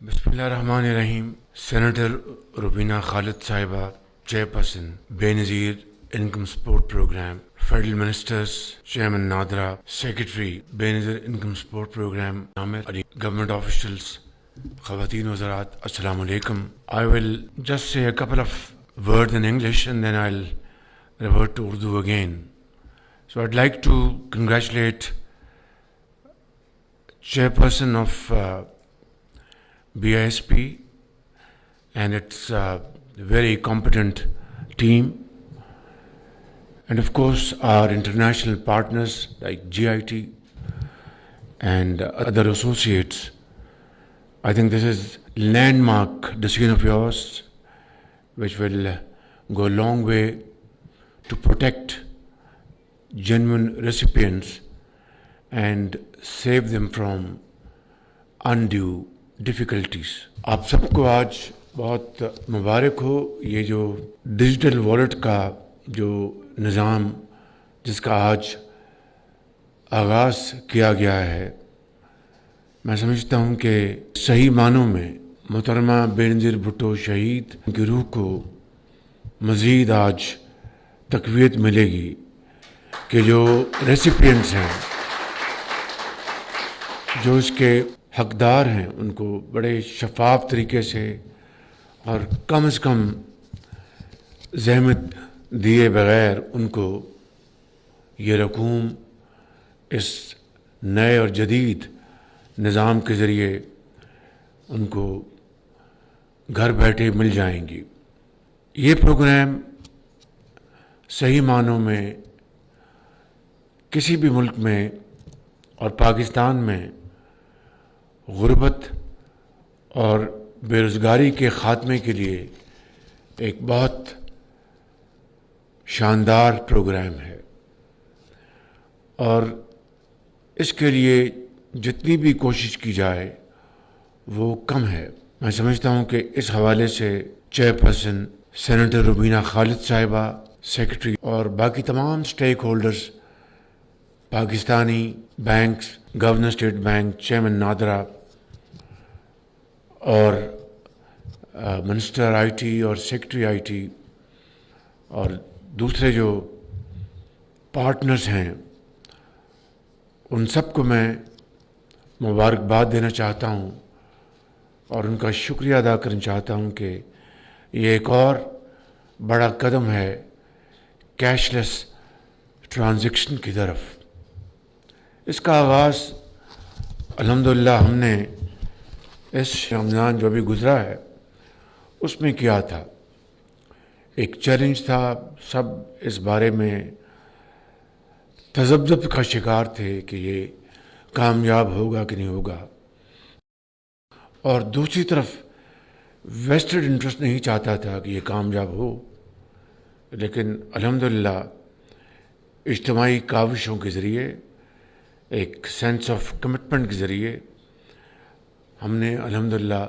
بسم اللہ الرحمن الرحیم. سینیٹر روبینہ خالد صاحبہ, chairperson Benazir income support programme. Federal ministers chairman NADRA, secretary Benazir income support programme Aamir Ali, government officials, خواتین وزرات, السلام علیکم. I will just say a couple of words in English and then I'll revert to Urdu again. So I'd like to congratulate chairperson of BISP and its very competent team, and of course our international partners like GIT and other associates. I think this is landmark decision of yours which will go a long way to protect genuine recipients and save them from undue difficulties. آپ سب کو آج بہت مبارک ہو. یہ جو digital wallet کا جو نظام جس کا آج آغاز کیا گیا ہے, میں سمجھتا ہوں کہ صحیح معنوں میں محترمہ بے-نظیر بھٹو شہید کی روح کو مزید آج تقویت ملے گی کہ جو ریسیپینٹس ہیں, جو اس کے حقدار ہیں, ان کو بڑے شفاف طریقے سے اور کم از کم زحمت دیے بغیر ان کو یہ رقوم اس نئے اور جدید نظام کے ذریعے ان کو گھر بیٹھے مل جائیں گی. یہ پروگرام صحیح معنوں میں کسی بھی ملک میں اور پاکستان میں غربت اور بے روزگاری کے خاتمے کے لیے ایک بہت شاندار پروگرام ہے, اور اس کے لیے جتنی بھی کوشش کی جائے وہ کم ہے. میں سمجھتا ہوں کہ اس حوالے سے چیئرپرسن سینیٹر روبینہ خالد صاحبہ, سیکرٹری اور باقی تمام stakeholders, Pakistani banks, governor state bank, chairman NADRA اور منسٹر آئی ٹی اور سیکرٹری آئی ٹی اور دوسرے جو پارٹنرز ہیں, ان سب کو میں مبارکباد دینا چاہتا ہوں اور ان کا شکریہ ادا کرنا چاہتا ہوں کہ یہ ایک اور بڑا قدم ہے کیش لیس ٹرانزیکشن کی طرف. اس کا آغاز الحمدللہ ہم نے اس رمضان جو بھی گزرا ہے اس میں کیا تھا. ایک چیلنج تھا, سب اس بارے میں تذبذب کا شکار تھے کہ یہ کامیاب ہوگا کہ نہیں ہوگا, اور دوسری طرف ویسٹڈ انٹرسٹ نہیں چاہتا تھا کہ یہ کامیاب ہو, لیکن الحمدللہ اجتماعی کاوشوں کے ذریعے, ایک سینس آف کمٹمنٹ کے ذریعے ہم نے الحمدللہ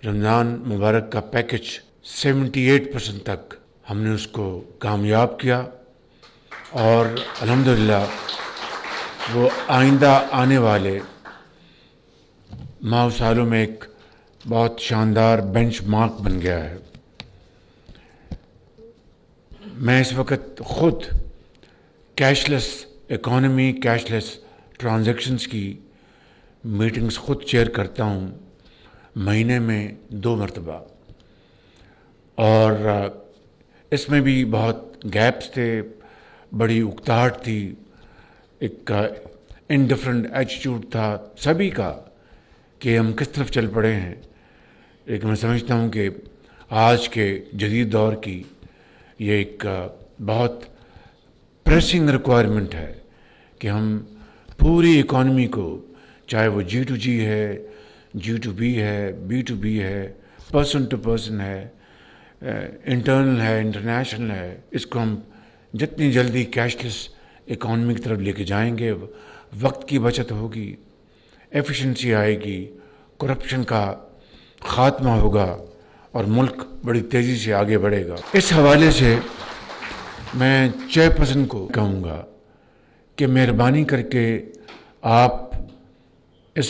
رمضان مبارک کا پیکج 78% تک ہم نے اس کو کامیاب کیا, اور الحمدللہ وہ آئندہ آنے والے ماہ و سالوں میں ایک بہت شاندار بینچ مارک بن گیا ہے. میں اس وقت خود cash less economy, cash less transactions کی میٹنگز خود چیئر کرتا ہوں مہینے میں 2 مرتبہ, اور اس میں بھی بہت گیپس تھے, بڑی اکتاہٹ تھی, ایک انڈیفرنٹ ایٹیٹیوڈ تھا سبھی کا کہ ہم کس طرف چل پڑے ہیں. لیکن میں سمجھتا ہوں کہ آج کے جدید دور کی یہ ایک بہت پریسنگ ریکوائرمنٹ ہے کہ ہم پوری اکانومی کو, چاہے وہ G2G ہے, G2B ہے, B2B ہے, پرسن ٹو پرسن ہے, انٹرنل ہے, انٹرنیشنل ہے, اس کو ہم جتنی جلدی کیش لیس اکانومی کی طرف لے کے جائیں گے, وقت کی بچت ہوگی, ایفیشنسی آئے گی, کرپشن کا خاتمہ ہوگا اور ملک بڑی تیزی سے آگے بڑھے گا. اس حوالے سے میں چیئرپرسن کو کہوں گا کہ مہربانی کر کے آپ اس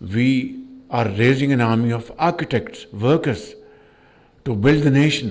We are raising an army of architects, workers to build the nation.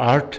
8